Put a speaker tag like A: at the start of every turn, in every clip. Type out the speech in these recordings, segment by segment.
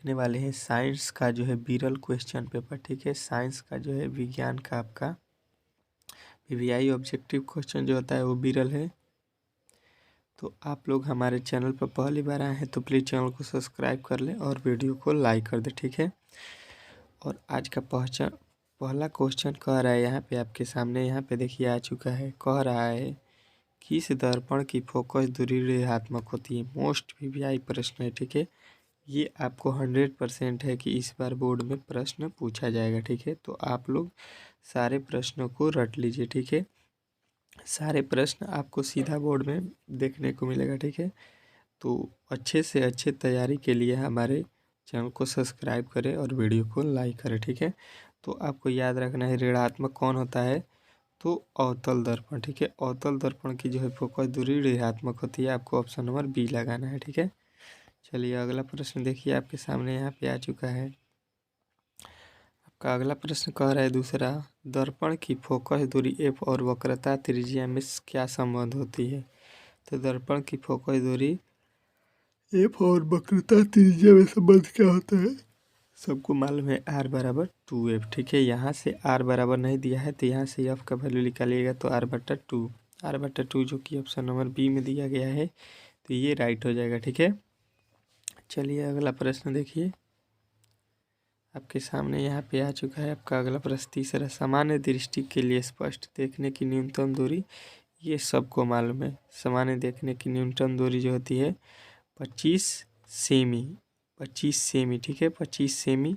A: देखने वाले हैं साइंस का जो है विरल क्वेश्चन पेपर। ठीक है, साइंस का जो है विज्ञान का आपका पीवीआई ऑब्जेक्टिव क्वेश्चन जो होता है वो विरल है। तो आप लोग हमारे चैनल पर पहली बार आए हैं तो प्लीज़ चैनल को सब्सक्राइब कर लें और वीडियो को लाइक कर दें। ठीक है, और आज का पहला क्वेश्चन कह रहा है यहाँ पे आपके सामने, यहाँ पे देखिए आ चुका है। कह रहा है किस दर्पण की फोकस दूरी ऋणात्मक होती है। मोस्ट पीवीआई प्रश्न है। ठीक है, ये आपको 100% है कि इस बार बोर्ड में प्रश्न पूछा जाएगा। ठीक है, तो आप लोग सारे प्रश्नों को रट लीजिए। ठीक है, सारे प्रश्न आपको सीधा बोर्ड में देखने को मिलेगा। ठीक है, तो अच्छे से अच्छे तैयारी के लिए हमारे चैनल को सब्सक्राइब करें और वीडियो को लाइक करें। ठीक है, तो आपको याद रखना है ऋणात्मक कौन होता है, तो अवतल दर्पण। ठीक है, अवतल दर्पण की जो है फोकस दूरी ऋणात्मक होती है। आपको ऑप्शन नंबर बी लगाना है। ठीक है, चलिए अगला प्रश्न देखिए आपके सामने यहाँ पे आ चुका है। आपका अगला प्रश्न कह रहा है दूसरा, दर्पण की फोकस दूरी एफ और वक्रता त्रिज्या में क्या संबंध होती है। तो दर्पण की फोकस दूरी एफ और वक्रता त्रिज्या में संबंध क्या होता है, सबको मालूम है R बराबर 2F। ठीक है, यहाँ से R बराबर नहीं दिया है तो यहाँ से F का वैल्यू निकालिएगा तो R/2 जो कि ऑप्शन नंबर बी में दिया गया है, तो ये राइट हो जाएगा। ठीक है, चलिए अगला प्रश्न देखिए आपके सामने यहाँ पे आ चुका है। आपका अगला प्रश्न तीसरा, सामान्य दृष्टि के लिए स्पष्ट देखने की न्यूनतम दूरी, ये सबको मालूम है। सामान्य देखने की न्यूनतम दूरी जो होती है 25 सेमी। 25 सेमी। ठीक है, 25 सेमी,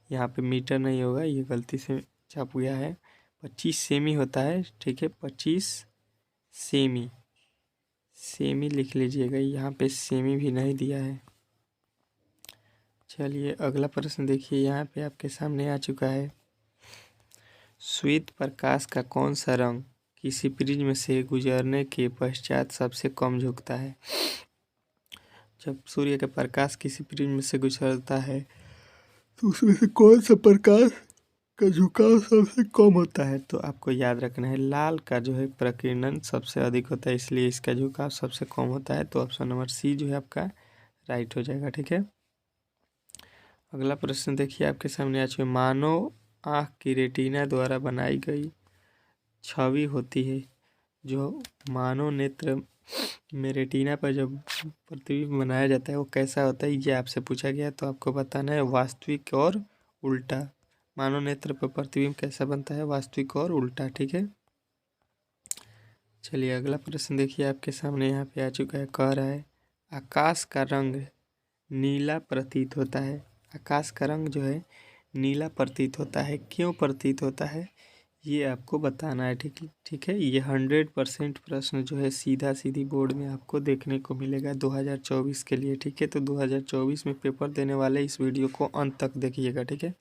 A: यहाँ पे मीटर नहीं होगा, ये गलती से छप गया है। 25 सेमी होता है। ठीक है, 25 सेमी, सेमी लिख लीजिएगा, यहाँ पे सेमी भी नहीं दिया है। चलिए अगला प्रश्न देखिए, यहाँ पे आपके सामने आ चुका है। श्वेत प्रकाश का कौन सा रंग किसी प्रिज्म से गुजरने के पश्चात सबसे कम झुकता है। जब सूर्य का प्रकाश किसी प्रिज्म से गुजरता है तो उसमें से कौन सा प्रकाश का झुकाव सबसे कम होता है। तो आपको याद रखना है लाल का जो है प्रकीर्णन सबसे अधिक होता है, इसलिए इसका झुकाव सबसे कम होता है। तो ऑप्शन नंबर सी जो है आपका राइट हो जाएगा। ठीक है, अगला प्रश्न देखिए आपके सामने आ चुका है। मानव आँख की रेटिना द्वारा बनाई गई छवि होती है, जो मानव नेत्र में रेटिना पर जब प्रतिबिंब बनाया जाता है वो कैसा होता है, ये आपसे पूछा गया। तो आपको बताना है वास्तविक और उल्टा। मानव नेत्र पर प्रतिबिंब कैसा बनता है, वास्तविक और उल्टा। ठीक है, चलिए अगला प्रश्न देखिए आपके सामने यहाँ पे आ चुका है। कह रहा है आकाश का रंग नीला प्रतीत होता है। आकाश का रंग जो है नीला प्रतीत होता है, क्यों प्रतीत होता है ये आपको बताना है। ठीक है, ये 100% प्रश्न जो है सीधा सीधी बोर्ड में आपको देखने को मिलेगा 2024 के लिए। ठीक है, तो 2024 में पेपर देने वाले इस वीडियो को अंत तक देखिएगा। ठीक है,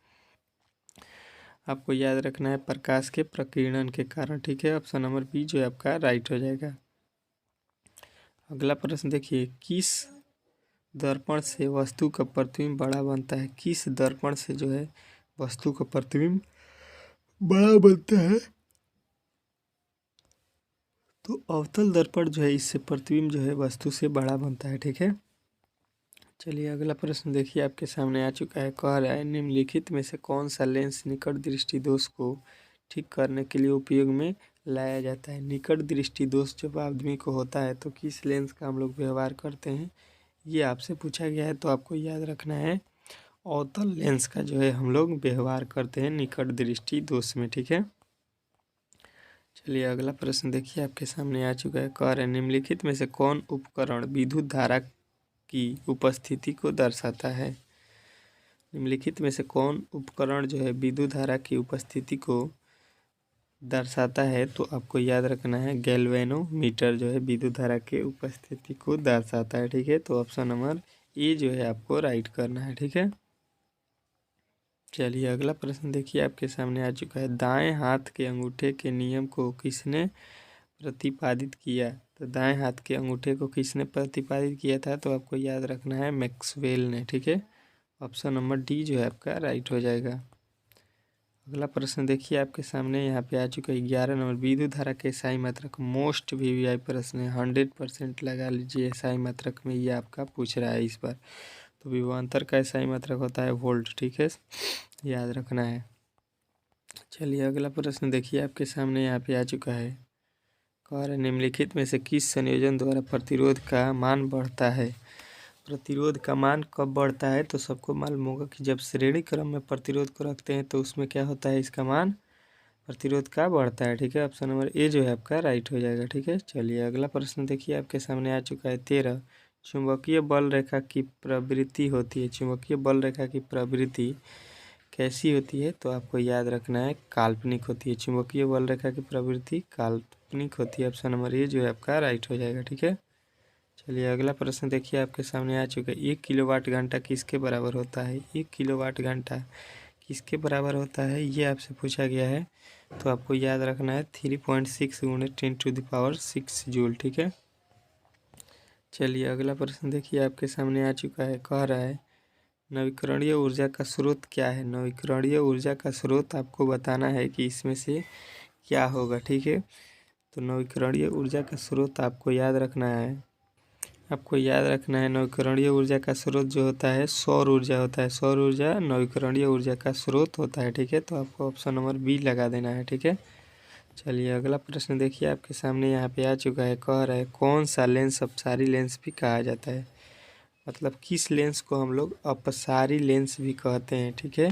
A: आपको याद रखना है प्रकाश के प्रकीर्णन के कारण। ठीक है, ऑप्शन नंबर बी जो है आपका राइट हो जाएगा। अगला प्रश्न देखिए, किस दर्पण से वस्तु का प्रतिबिंब बड़ा बनता है। किस दर्पण से जो है वस्तु का प्रतिबिंब बड़ा बनता है, तो अवतल दर्पण जो है इससे प्रतिबिंब जो है वस्तु से बड़ा बनता है। ठीक है, चलिए अगला प्रश्न देखिए आपके सामने आ चुका है। कह रहा है निम्नलिखित में से कौन सा लेंस निकट दृष्टि दोष को ठीक करने के लिए उपयोग में लाया जाता है। निकट दृष्टि दोष जब आदमी को होता है तो किस लेंस का हम लोग व्यवहार करते हैं, ये आपसे पूछा गया है। तो आपको याद रखना है अवतल लेंस का जो है हम लोग व्यवहार करते हैं निकट दृष्टि दोष में। ठीक है, चलिए अगला प्रश्न देखिए आपके सामने आ चुका है। कह रहे हैं निम्नलिखित में से कौन उपकरण विद्युत धारा की उपस्थिति को दर्शाता है। निम्नलिखित में से कौन उपकरण जो है विद्युत धारा की उपस्थिति को दर्शाता है। तो आपको याद रखना है गैल्वेनोमीटर जो है विद्युत धारा के उपस्थिति को दर्शाता है। ठीक है, तो ऑप्शन नंबर ए जो है आपको राइट करना है। ठीक है, चलिए अगला प्रश्न देखिए आपके सामने आ चुका है। दाएं हाथ के अंगूठे के नियम को किसने प्रतिपादित किया। तो दाएं हाथ के अंगूठे को किसने प्रतिपादित किया था, तो आपको याद रखना है मैक्सवेल ने। ठीक है, ऑप्शन नंबर डी जो है आपका राइट हो जाएगा। अगला प्रश्न देखिए आपके सामने यहाँ पे आ चुका है 11 नंबर, विद्युत धारा के एसआई मात्रक। मोस्ट वीवीआई प्रश्न है, 100% लगा लीजिए एसआई मात्रक में, ये आपका पूछ रहा है इस बार। तो विभवांतर का SI मात्रक होता है वोल्ट, ठीक है, याद रखना है। चलिए अगला प्रश्न देखिए आपके सामने यहाँ पे आ चुका है। कह रहे निम्नलिखित में से किस संयोजन द्वारा प्रतिरोध का मान बढ़ता है। प्रतिरोध का मान कब बढ़ता है, तो सबको मालूम होगा कि जब श्रेणी क्रम में प्रतिरोध को रखते हैं तो उसमें क्या होता है, इसका मान प्रतिरोध का बढ़ता है, ठीक है। ऑप्शन नंबर ए जो है आपका राइट हो जाएगा, ठीक है। चलिए अगला प्रश्न देखिए आपके सामने आ चुका है 13। चुंबकीय बल रेखा की प्रवृत्ति होती है, चुंबकीय बल रेखा की प्रवृत्ति कैसी होती है, तो आपको याद रखना है काल्पनिक होती है। चुंबकीय बल रेखा की प्रवृत्ति काल्पनिक होती है। ऑप्शन नंबर ए जो है आपका राइट हो जाएगा, ठीक है। चलिए अगला प्रश्न देखिए आपके सामने आ चुका है। 1 किलोवाट घंटा किसके बराबर होता है। 1 किलोवाट घंटा किसके बराबर होता है, ये आपसे पूछा गया है। तो आपको याद रखना है 3.6 × 10⁶ जूल, ठीक है। चलिए अगला प्रश्न देखिए आपके सामने आ चुका है। कह रहा है नवीकरणीय ऊर्जा का स्रोत क्या है। नवीकरणीय ऊर्जा का स्रोत आपको बताना है कि इसमें से क्या होगा, ठीक है। तो नवीकरणीय ऊर्जा का स्रोत आपको याद रखना है, आपको याद रखना है नवीकरणीय ऊर्जा का स्रोत जो होता है सौर ऊर्जा होता है। सौर ऊर्जा नवीकरणीय ऊर्जा का स्रोत होता है, ठीक है। तो आपको ऑप्शन नंबर बी लगा देना है, ठीक है। चलिए अगला प्रश्न देखिए आपके सामने यहाँ पे आ चुका है। कह रहा है कौन सा लेंस अपसारी लेंस भी कहा जाता है। मतलब किस लेंस को हम लोग अपसारी लेंस भी कहते हैं, ठीक है।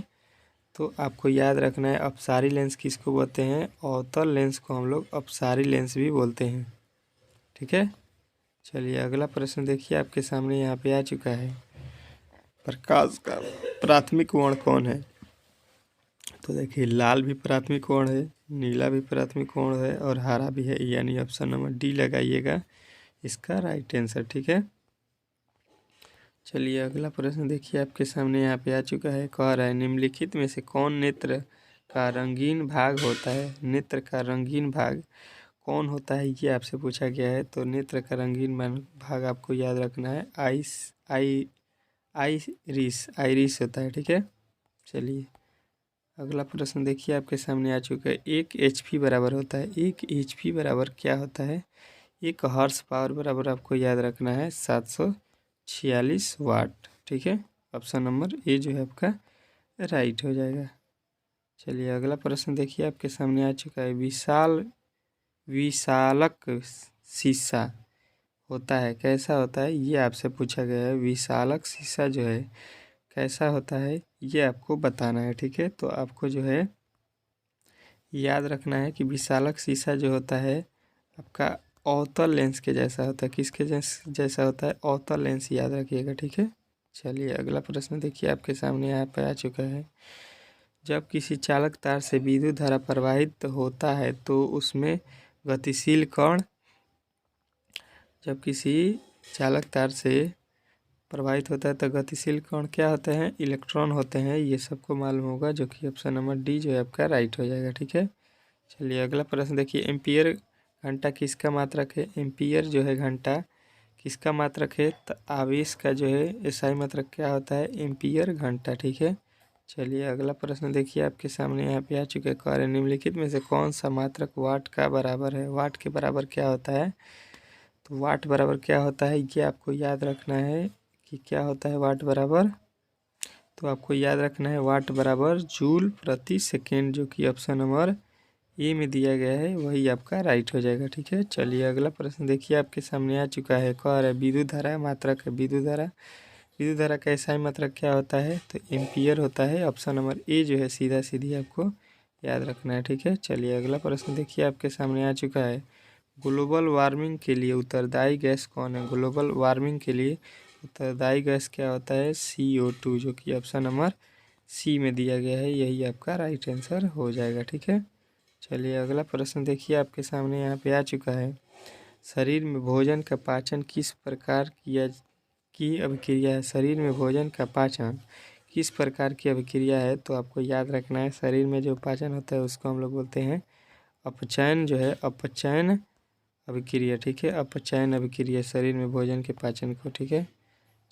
A: तो आपको याद रखना है अपसारी लेंस किसको बोलते हैं, अवतल लेंस को हम लोग अपसारी लेंस भी बोलते हैं, ठीक है। चलिए अगला प्रश्न देखिए आपके सामने यहाँ पे आ चुका है। प्रकाश का प्राथमिक वर्ण कौन है। तो देखिए लाल भी प्राथमिक वर्ण है, नीला भी प्राथमिक वर्ण है और हरा भी है, यानी ऑप्शन नंबर डी लगाइएगा इसका राइट आंसर, ठीक है। चलिए अगला प्रश्न देखिए आपके सामने यहाँ पे आ चुका है। कह रहा है निम्नलिखित में से कौन नेत्र का रंगीन भाग होता है। नेत्र का रंगीन भाग कौन होता है, ये आपसे पूछा गया है। तो नेत्र का रंगीन भाग आपको याद रखना है आइरिस होता है, ठीक है। चलिए अगला प्रश्न देखिए आपके सामने आ चुका है। 1 HP बराबर होता है। 1 HP बराबर क्या होता है, 1 हॉर्स पावर बराबर आपको याद रखना है 746 वाट, ठीक है। ऑप्शन नंबर ए जो है आपका राइट हो जाएगा। चलिए अगला प्रश्न देखिए आपके सामने आ चुका है। विशालक शीशा होता है, कैसा होता है, ये आपसे पूछा गया है। विशालक शीशा जो है कैसा होता है, ये आपको बताना है, ठीक है। तो आपको जो है याद रखना है कि विशालक शीशा जो होता है आपका अवतल लेंस के जैसा होता है। किसके जैसा होता है, अवतल लेंस, याद रखिएगा, ठीक है। चलिए अगला प्रश्न देखिए आपके सामने यहाँ पर आ चुका है। जब किसी चालक तार से विद्युत धारा प्रवाहित होता है तो उसमें गतिशील कण, जब किसी चालक तार से प्रवाहित होता है तो गतिशील कण क्या होते हैं, इलेक्ट्रॉन होते हैं। ये सबको मालूम होगा, जो कि ऑप्शन नंबर डी जो है आपका राइट हो जाएगा, ठीक है। चलिए अगला प्रश्न देखिए। एम्पियर घंटा किसका मात्रक है। एम्पियर जो है घंटा किसका मात्रक है, तो आवेश का जो है SI मात्रक क्या होता है, एम्पियर घंटा, ठीक है। चलिए अगला प्रश्न देखिए आपके सामने यहाँ पे आ चुके हैं। कह रहे निम्नलिखित में से कौन सा मात्रक वाट का बराबर है। वाट के बराबर क्या होता है, तो वाट बराबर क्या होता है, ये आपको याद रखना है कि क्या होता है वाट बराबर। तो आपको याद रखना है वाट बराबर जूल प्रति सेकेंड, जो कि ऑप्शन नंबर ए में दिया गया है, वही आपका राइट हो जाएगा, ठीक है। चलिए अगला प्रश्न देखिए आपके सामने आ चुका है। कह रहा है विद्युत धारा मात्रक है। विद्युत धारा का SI मात्रक क्या होता है, तो एम्पियर होता है। ऑप्शन नंबर ए जो है सीधा सीधी आपको याद रखना है, ठीक है। चलिए अगला प्रश्न देखिए आपके सामने आ चुका है। ग्लोबल वार्मिंग के लिए उत्तरदायी गैस कौन है। ग्लोबल वार्मिंग के लिए उत्तरदायी गैस क्या होता है, CO2, जो कि ऑप्शन नंबर सी में दिया गया है, यही आपका राइट आंसर हो जाएगा, ठीक है। चलिए अगला प्रश्न देखिए आपके सामने यहाँ पे आ चुका है। शरीर में भोजन का पाचन किस प्रकार की अभिक्रिया है। शरीर में भोजन का पाचन किस प्रकार की अभिक्रिया है, तो आपको याद रखना है शरीर में जो पाचन होता है उसको हम लोग बोलते हैं अपचयन, जो है अपचयन अभिक्रिया, ठीक है। अपचयन अभिक्रिया शरीर में भोजन के पाचन को, ठीक है।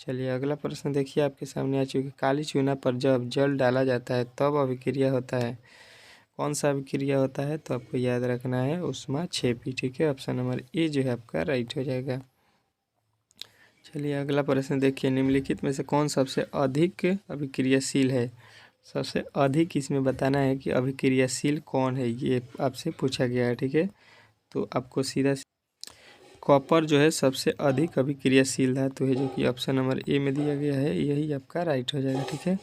A: चलिए अगला प्रश्न देखिए आपके सामने आ चुकी है। काली चूना पर जब जल डाला जाता है तब अभिक्रिया होता है, कौन सा अभिक्रिया होता है, तो आपको याद रखना है ऊष्मा क्षेपी, ठीक है। ऑप्शन नंबर ए जो है आपका राइट हो जाएगा। चलिए अगला प्रश्न देखिए, निम्नलिखित में से कौन सबसे अधिक अभिक्रियाशील है। सबसे अधिक इसमें बताना है कि अभिक्रियाशील कौन है, ये आपसे पूछा गया है। ठीक है, तो आपको सीधा कॉपर जो है सबसे अधिक अभिक्रियाशील धातु है, जो कि ऑप्शन नंबर ए में दिया गया है, यही आपका राइट हो जाएगा। ठीक है,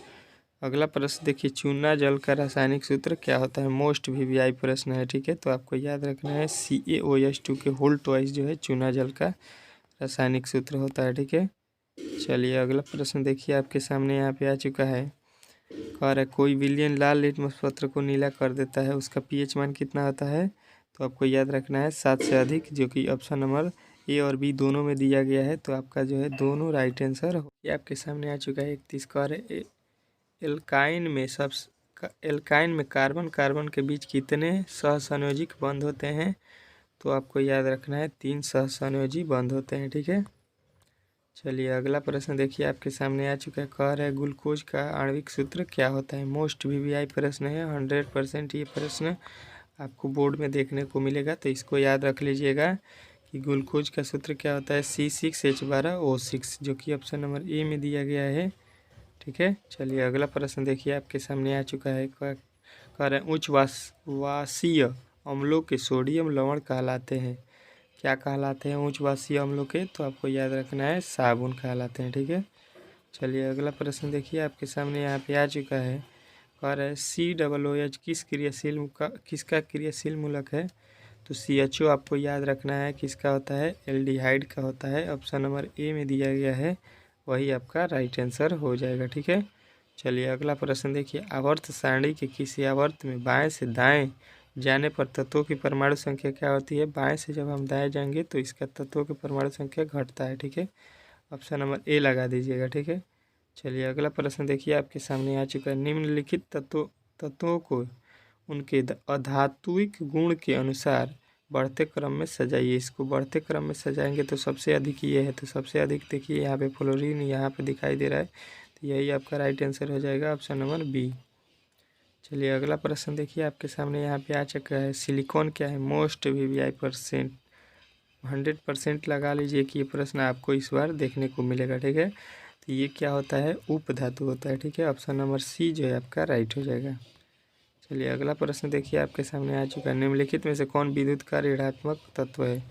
A: अगला प्रश्न देखिए, चूना जल का रासायनिक सूत्र क्या होता है। मोस्ट वीवीआई प्रश्न है। ठीक है, तो आपको याद रखना है CaOH2 के होल ट्वाइस जो है चूना जल का रासायनिक सूत्र होता है। ठीक है, चलिए अगला प्रश्न देखिए, आपके सामने यहाँ पे आ चुका है। कह रहा है कोई विलयन लाल लिटमस पत्र को नीला कर देता है, उसका pH मान कितना होता है। तो आपको याद रखना है 7 से अधिक, जो कि ऑप्शन नंबर ए और बी दोनों में दिया गया है। तो आपका जो है दोनों राइट आंसर हो। ये आपके सामने आ चुका है 31। कह रहे एल्काइन में कार्बन कार्बन के बीच कितने सहसंयोजिक बंध होते हैं। तो आपको याद रखना है 3 सहसंयोजी बंध होते हैं। ठीक है, चलिए अगला प्रश्न देखिए, आपके सामने आ चुका है। कह रहा है ग्लूकोज का आणविक सूत्र क्या होता है। मोस्ट वीवीआई प्रश्न है, 100% ये प्रश्न आपको बोर्ड में देखने को मिलेगा। तो इसको याद रख लीजिएगा कि ग्लूकोज का सूत्र क्या होता है, C6H12O6, जो कि ऑप्शन नंबर ए में दिया गया है। ठीक है, चलिए अगला प्रश्न देखिए, आपके सामने आ चुका है। कह रहे हैं उच्च वाष्पीय अम्लों के सोडियम लवण कहलाते हैं। क्या कहलाते हैं उच्च वाष्पीय अम्लों के। तो आपको याद रखना है साबुन कहलाते हैं। ठीक है, चलिए अगला प्रश्न देखिए, आपके सामने यहाँ पे आ चुका है। कह रहा है COOH किसका क्रियाशील मूलक है। तो CHO आपको याद रखना है किसका होता है, एल्डिहाइड का होता है। ऑप्शन नंबर ए में दिया गया है, वही आपका राइट आंसर हो जाएगा। ठीक है, चलिए अगला प्रश्न देखिए, आवर्त सारणी के किसी आवर्त में बाएं से दाएं जाने पर तत्वों की परमाणु संख्या क्या होती है। बाएं से जब हम दाएं जाएंगे तो इसका तत्वों की परमाणु संख्या घटता है। ठीक है, ऑप्शन नंबर ए लगा दीजिएगा। ठीक है, चलिए अगला प्रश्न देखिए, आपके सामने आ चुका है। निम्नलिखित तत्वों को उनके अधात्विक गुण के अनुसार बढ़ते क्रम में सजाइए। इसको बढ़ते क्रम में सजाएंगे तो सबसे अधिक ये है। तो सबसे अधिक देखिए यहाँ पे फ्लोरीन यहाँ पे दिखाई दे रहा है, तो यही आपका राइट आंसर हो जाएगा, ऑप्शन नंबर बी। चलिए अगला प्रश्न देखिए, आपके सामने यहाँ पे आ चुका है। सिलिकॉन क्या है। मोस्ट वीवीआई परसेंट 100% लगा लीजिए कि ये प्रश्न आपको इस बार देखने को मिलेगा। ठीक है, तो ये क्या होता है, उप धातु होता है। ठीक है, ऑप्शन नंबर सी जो है आपका राइट हो जाएगा। चलिए अगला प्रश्न देखिए, आपके सामने आ चुका है। निम्नलिखित में से कौन विद्युत का ऋणात्मक तत्व है।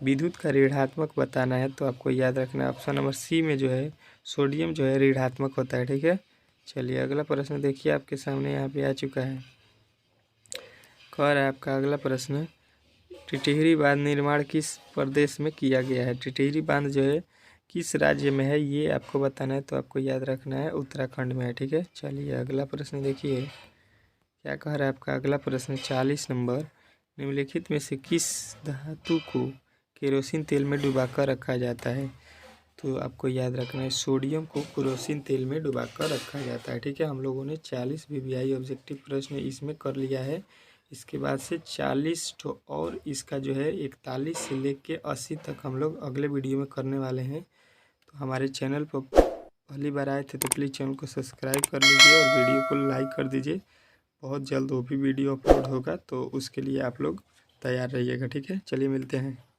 A: विद्युत का ऋणात्मक बताना है, तो आपको याद रखना है ऑप्शन नंबर सी में जो है सोडियम जो है ऋणात्मक होता है। ठीक है, चलिए अगला प्रश्न देखिए, आपके सामने यहाँ पे आ चुका है। कह रहा है आपका अगला प्रश्न, टिटहिरी बांध निर्माण किस प्रदेश में किया गया है। टिटहिरी बांध जो है किस राज्य में है, ये आपको बताना है। तो आपको याद रखना है उत्तराखंड में है। ठीक है, चलिए अगला प्रश्न देखिए, क्या कह रहा है आपका अगला प्रश्न 40 नंबर, निम्नलिखित में से किस धातु को केरोसिन तेल में डुबाकर रखा जाता है। तो आपको याद रखना है सोडियम को केरोसिन तेल में डुबाकर रखा जाता है। ठीक है, हम लोगों ने 40 वीवीआई ऑब्जेक्टिव प्रश्न इसमें कर लिया है। इसके बाद से 40 और इसका जो है 41 से लेके 80 तक हम लोग अगले वीडियो में करने वाले हैं। तो हमारे चैनल पर पहली बार आए थे तो प्लीज़ चैनल को सब्सक्राइब कर लीजिए और वीडियो को लाइक कर दीजिए। बहुत जल्द वो भी वीडियो अपलोड होगा, तो उसके लिए आप लोग तैयार रहिएगा। ठीक है, चलिए मिलते हैं।